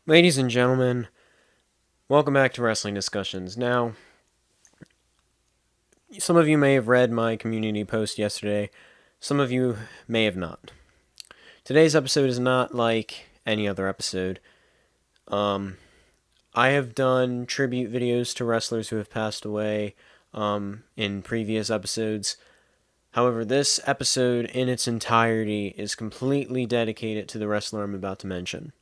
Ladies and gentlemen, welcome back to Wrestling Discussions. Now, some of you may have read my community post yesterday, some of you may have not. Today's episode is not like any other episode. I have done tribute videos to wrestlers who have passed away in previous episodes. However, this episode in its entirety is completely dedicated to the wrestler I'm about to mention.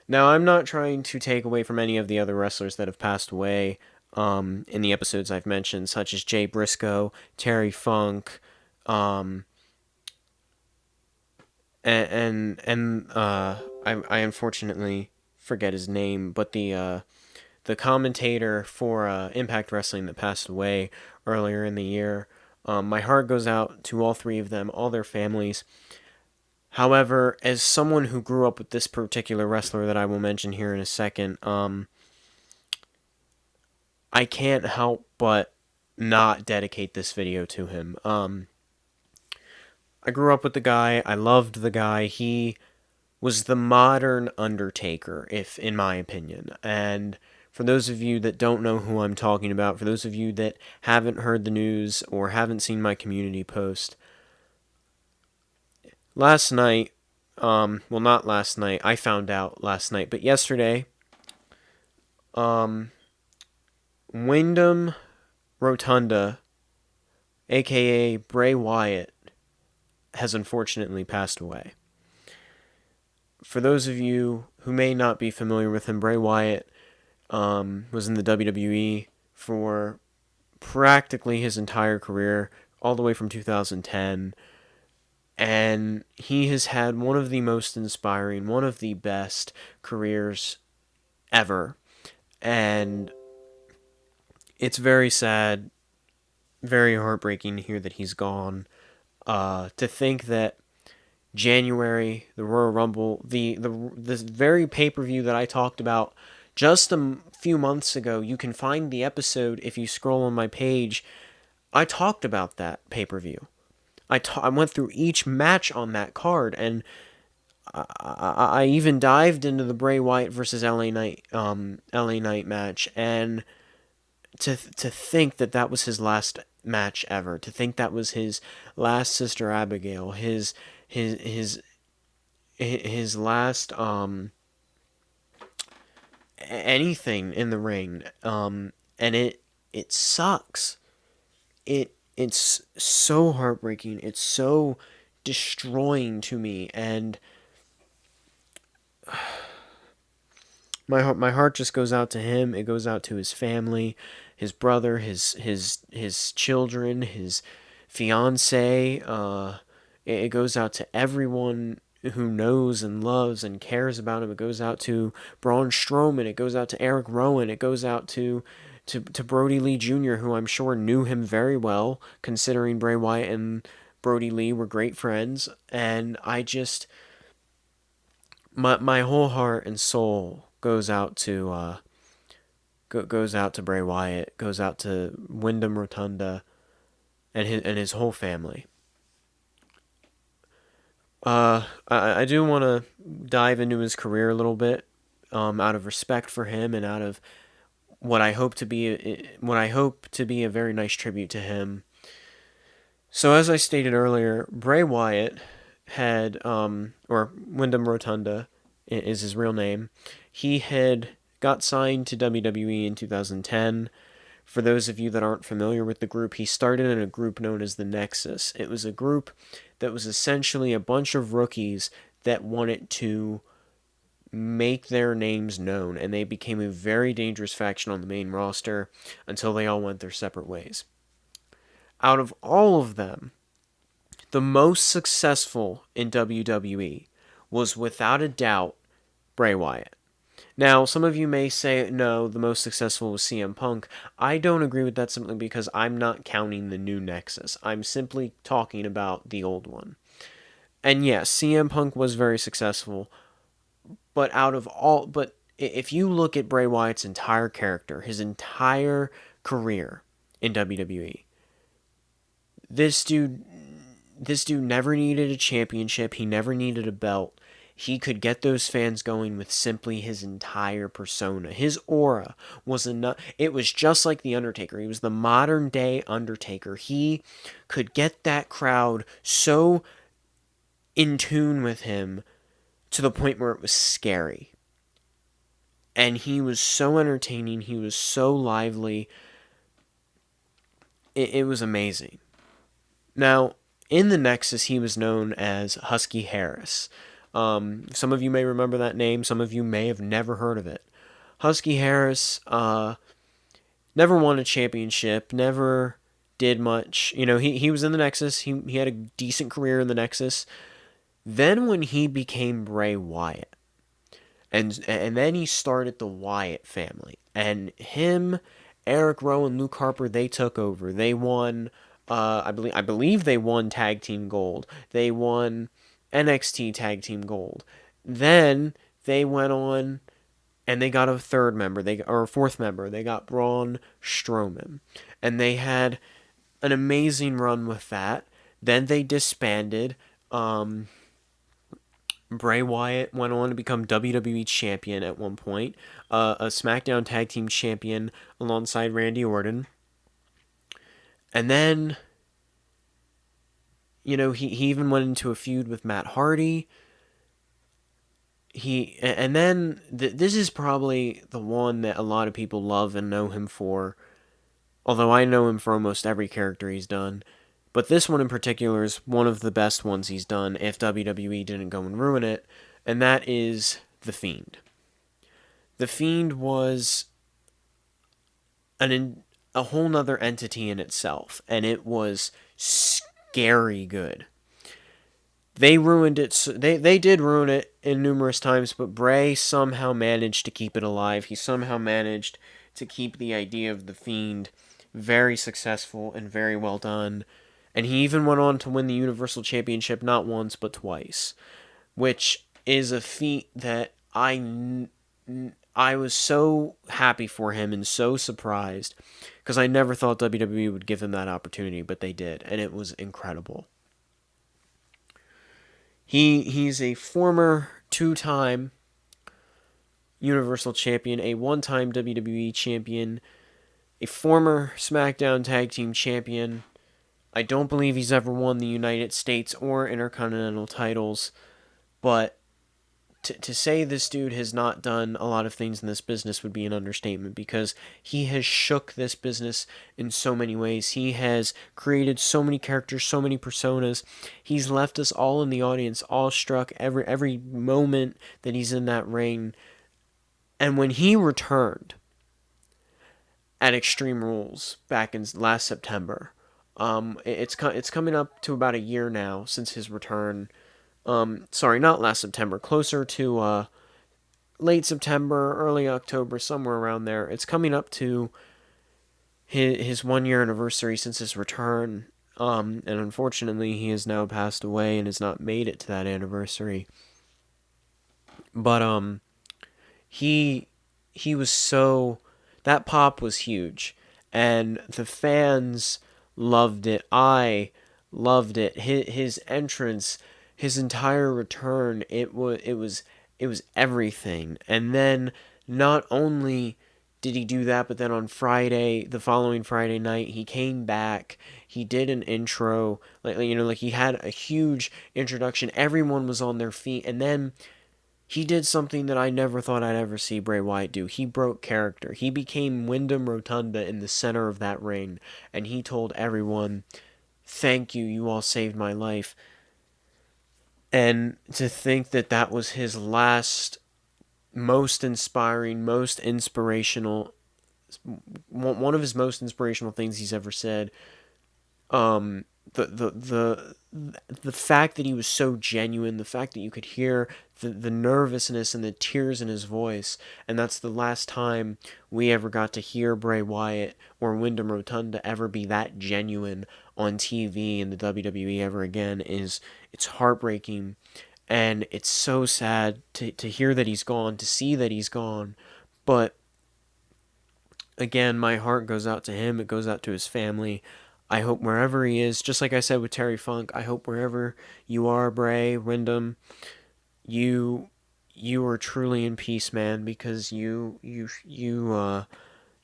Now, I'm not trying to take away from any of the other wrestlers that have passed away in the episodes I've mentioned, such as Jay Briscoe, Terry Funk, um, I unfortunately forget his name, but the commentator for Impact Wrestling that passed away earlier in the year. My heart goes out to all three of them, all their families. However, as someone who grew up with this particular wrestler that I will mention here in a second, I can't help but not dedicate this video to him. I grew up with the guy. I loved the guy. He was the modern Undertaker, if in my opinion. And for those of you that don't know who I'm talking about, for those of you that haven't heard the news or haven't seen my community post, last night, well, not last night, I found out last night, but yesterday, Windham Rotunda, aka Bray Wyatt, has unfortunately passed away. For those of you who may not be familiar with him, Bray Wyatt was in the WWE for practically his entire career, all the way from 2010. And he has had one of the most inspiring, one of the best careers ever. And it's very sad, very heartbreaking to hear that he's gone. To think that January, the Royal Rumble, this very pay-per-view that I talked about just a few months ago, you can find the episode if you scroll on my page. I talked about that pay-per-view. I went through each match on that card, and I even dived into the Bray Wyatt versus LA Knight match, and to think that that was his last match ever, to think that was his last Sister Abigail, his his last anything in the ring, and it sucks. It's so heartbreaking. It's so destroying to me, and my heart just goes out to him. It goes out to his family, his brother, his children, his fiance. It goes out to everyone who knows and loves and cares about him. It goes out to Braun Strowman. It goes out to Eric Rowan. It goes out to Brody Lee Jr., who I'm sure knew him very well, considering Bray Wyatt and Brody Lee were great friends. And I just, my whole heart and soul goes out to goes out to Bray Wyatt, goes out to Windham Rotunda and his whole family. I do want to dive into his career a little bit, out of respect for him and out of what I hope to be a very nice tribute to him. So as I stated earlier, Bray Wyatt had, or Wyndham Rotunda is his real name. He had got signed to WWE in 2010. For those of you that aren't familiar with the group, he started in a group known as the Nexus. It was a group that was essentially a bunch of rookies that wanted to make their names known, and they became a very dangerous faction on the main roster until they all went their separate ways. Out of all of them, the most successful in WWE was without a doubt Bray Wyatt. Now, some of you may say, no, the most successful was CM Punk. I don't agree with that simply because I'm not counting the new Nexus. I'm simply talking about the old one. And yes, CM Punk was very successful, but if you look at Bray Wyatt's entire character, his entire career in WWE, this dude never needed a championship. He never needed a belt. he could get those fans going with simply his entire persona. His aura was enough. It was just like The Undertaker. He was the modern day Undertaker. He could get that crowd so in tune with him to the point where it was scary. And he was so entertaining. He was so lively. It was amazing. Now, in the Nexus, he was known as Husky Harris. Some of you may remember that name. Some of you may have never heard of it. Husky Harris never won a championship, never did much. You know, he was in the Nexus. He had a decent career in the Nexus. Then when he became Bray Wyatt, and then he started the Wyatt family, and him, Eric Rowe, and Luke Harper, they took over. They won. I believe they won Tag Team Gold. They won NXT Tag Team Gold. Then they went on and they got a third member, or a fourth member. They got Braun Strowman, and they had an amazing run with that. Then they disbanded. Bray Wyatt went on to become WWE Champion at one point, a SmackDown Tag Team Champion alongside Randy Orton. And then, you know, he even went into a feud with Matt Hardy. And then this is probably the one that a lot of people love and know him for, although I know him for almost every character he's done. But this one in particular is one of the best ones he's done if WWE didn't go and ruin it, and that is The Fiend. The Fiend was a whole nother entity in itself, and it was scary good. They ruined it. They did ruin it in numerous times, but Bray somehow managed to keep it alive. He somehow managed to keep the idea of The Fiend very successful and very well done. And he even went on to win the Universal Championship not once but twice, which is a feat that I was so happy for him and so surprised, because I never thought WWE would give him that opportunity, but they did, and it was incredible. He's a former two-time Universal Champion, a one-time WWE Champion, a former SmackDown Tag Team Champion. I don't believe he's ever won the United States or Intercontinental titles, but to say this dude has not done a lot of things in this business would be an understatement, because he has shook this business in so many ways. He has created so many characters, so many personas. He's left us all in the audience awestruck every moment that he's in that ring. And when he returned at Extreme Rules back in last September, it's coming up to about a year now since his return. Sorry, not last September, closer to late September, early October, somewhere around there. It's coming up to his 1 year anniversary since his return. And unfortunately, he has now passed away and has not made it to that anniversary. But he was so, that pop was huge, and the fans loved it. I loved it. His entrance, his entire return, it was everything. And then not only did he do that, but then on Friday, the following Friday night, he came back. He did an intro, like he had a huge introduction. Everyone was on their feet, and then he did something that I never thought I'd ever see Bray Wyatt do. He broke character. He became Windham Rotunda in the center of that ring, and he told everyone, "Thank you, you all saved my life." And to think that that was his last, most inspiring, most inspirational, one of his most inspirational things he's ever said. The fact that he was so genuine, the fact that you could hear the nervousness and the tears in his voice, and that's the last time we ever got to hear Bray Wyatt or Windham Rotunda ever be that genuine on TV in the WWE ever again, it's heartbreaking, and it's so sad to hear that he's gone, to see that he's gone. But again, my heart goes out to him, it goes out to his family. I hope wherever he is, just like I said with Terry Funk, I hope wherever you are, Bray, Windham, you you were truly in peace, man, because you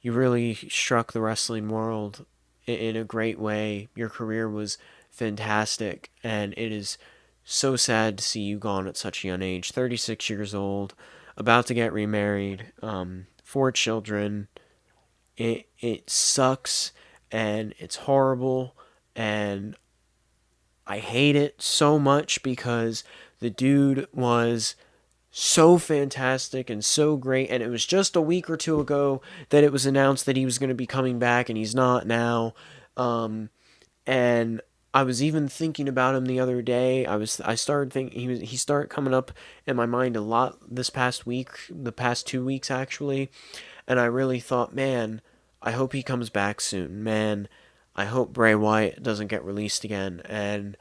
really struck the wrestling world in a great way. Your career was fantastic, and it is so sad to see you gone at such a young age. 36 years old, about to get remarried, 4 children. It sucks, and it's horrible, and I hate it so much because the dude was so fantastic and so great, and it was just a week or two ago that it was announced that he was going to be coming back, and he's not now. And I was even thinking about him the other day. I started thinking he started coming up in my mind a lot this past week, the past 2 weeks actually, and I really thought, man, I hope he comes back soon, man. I hope Bray Wyatt doesn't get released again, and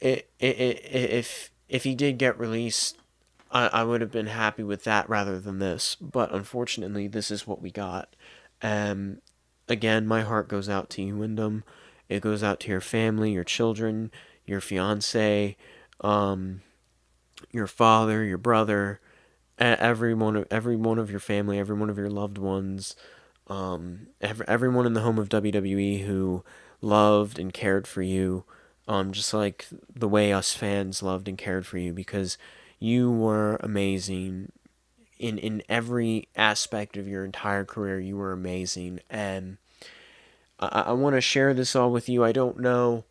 if he did get released, I would have been happy with that rather than this. But unfortunately, this is what we got. Um, Again, my heart goes out to you, Windham. It goes out to your family, your children, your fiance, um, your father, your brother, every one of your family, every one of your loved ones, everyone in the home of WWE who loved and cared for you, just like the way us fans loved and cared for you, because you were amazing in every aspect of your entire career. You were amazing, and I want to share this all with you. I don't know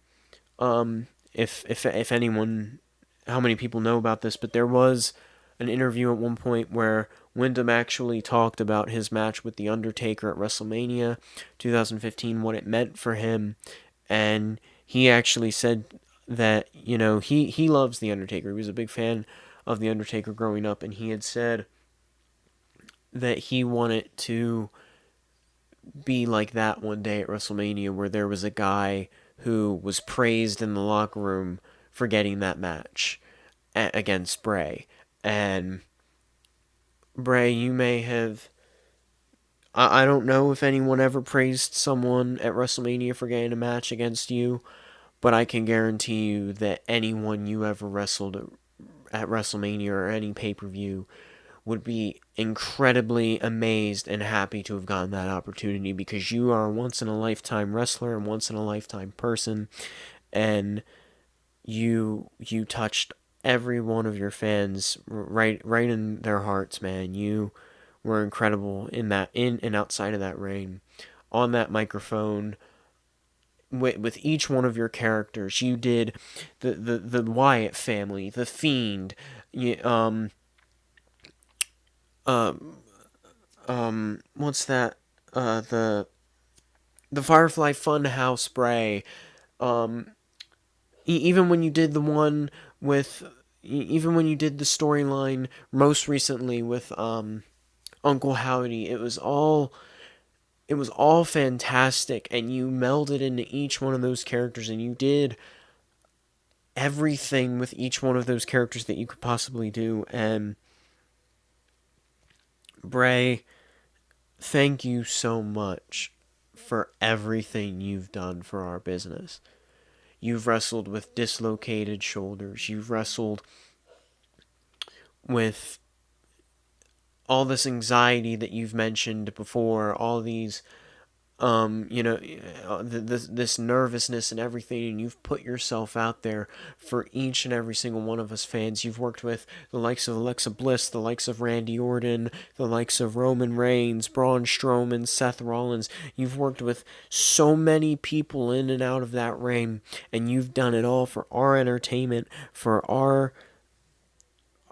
if anyone, how many people know about this, but there was an interview at one point where Windham actually talked about his match with The Undertaker at WrestleMania 2015, what it meant for him, and he actually said that, he loves The Undertaker. He was a big fan of The Undertaker growing up, and he had said that he wanted to be like that one day at WrestleMania, where there was a guy who was praised in the locker room for getting that match against Bray. And Bray, you may have. I don't know if anyone ever praised someone at WrestleMania for getting a match against you, but I can guarantee you that anyone you ever wrestled at WrestleMania or any pay per view would be incredibly amazed and happy to have gotten that opportunity, because you are a once in a lifetime wrestler and once in a lifetime person, and you touched every one of your fans right in their hearts, man. You were incredible in and outside of that ring, on that microphone, with each one of your characters. You did the Wyatt family, the Fiend, you, what's that? The Firefly Funhouse Bray. Um, even when you did the one with, even when you did the storyline most recently with Uncle Howdy, it was all fantastic, and you melded into each one of those characters, and you did everything with each one of those characters that you could possibly do. And Bray, thank you so much for everything you've done for our business. You've wrestled with dislocated shoulders. You've wrestled with all this anxiety that you've mentioned before, all these, this nervousness and everything, and you've put yourself out there for each and every single one of us fans. You've worked with the likes of Alexa Bliss, the likes of Randy Orton, the likes of Roman Reigns, Braun Strowman, Seth Rollins. You've worked with so many people in and out of that ring, and you've done it all for our entertainment, for our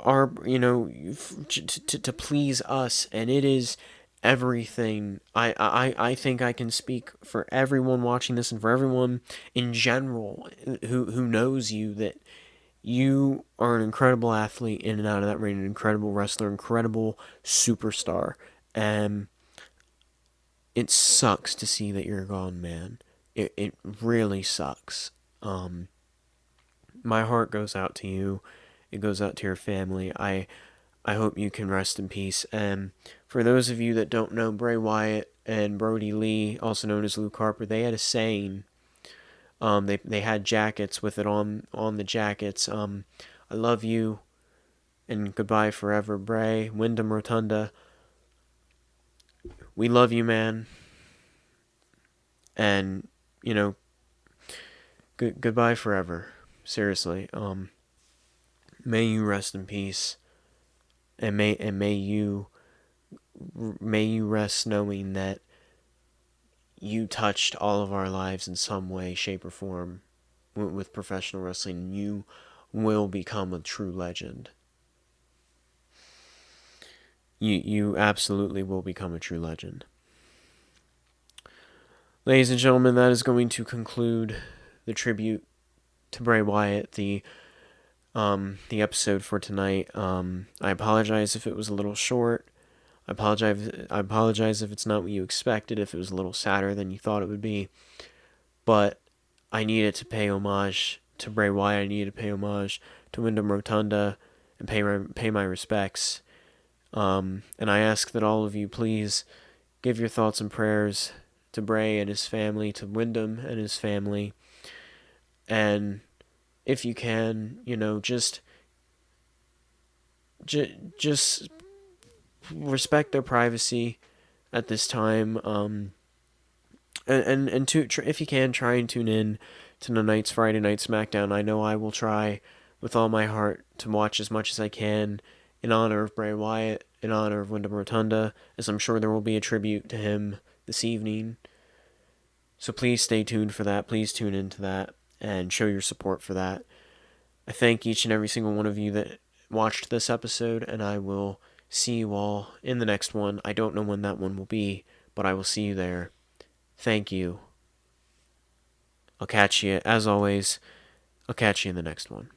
to please us, and it is everything. I think I can speak for everyone watching this and for everyone in general who knows you, that you are an incredible athlete in and out of that ring, an incredible wrestler, incredible superstar, and it sucks to see that you're gone, man. It really sucks. My heart goes out to you. It goes out to your family. I hope you can rest in peace. And for those of you that don't know, Bray Wyatt and Brody Lee, also known as Luke Harper, they had a saying They had jackets with it on the jackets. I love you, and goodbye forever, Bray. Windham Rotunda, we love you, man. And goodbye forever. Seriously. May you rest in peace, and may you rest knowing that you touched all of our lives in some way, shape, or form with professional wrestling. You will become a true legend. You absolutely will become a true legend. Ladies and gentlemen, that is going to conclude the tribute to Bray Wyatt, the episode for tonight. I apologize if it was a little short. I apologize if it's not what you expected, if it was a little sadder than you thought it would be. But I needed to pay homage to Bray Wyatt. I needed to pay homage to Windham Rotunda and pay my respects. And I ask that all of you please give your thoughts and prayers to Bray and his family, to Windham and his family. And if you can, just respect their privacy at this time. And if you can, try and tune in to tonight's Friday Night SmackDown. I know I will try with all my heart to watch as much as I can in honor of Bray Wyatt, in honor of Windham Rotunda, as I'm sure there will be a tribute to him this evening. So please stay tuned for that. Please tune into that and show your support for that. I thank each and every single one of you that watched this episode, and I will see you all in the next one. I don't know when that one will be, but I will see you there. Thank you. I'll catch you, as always, I'll catch you in the next one.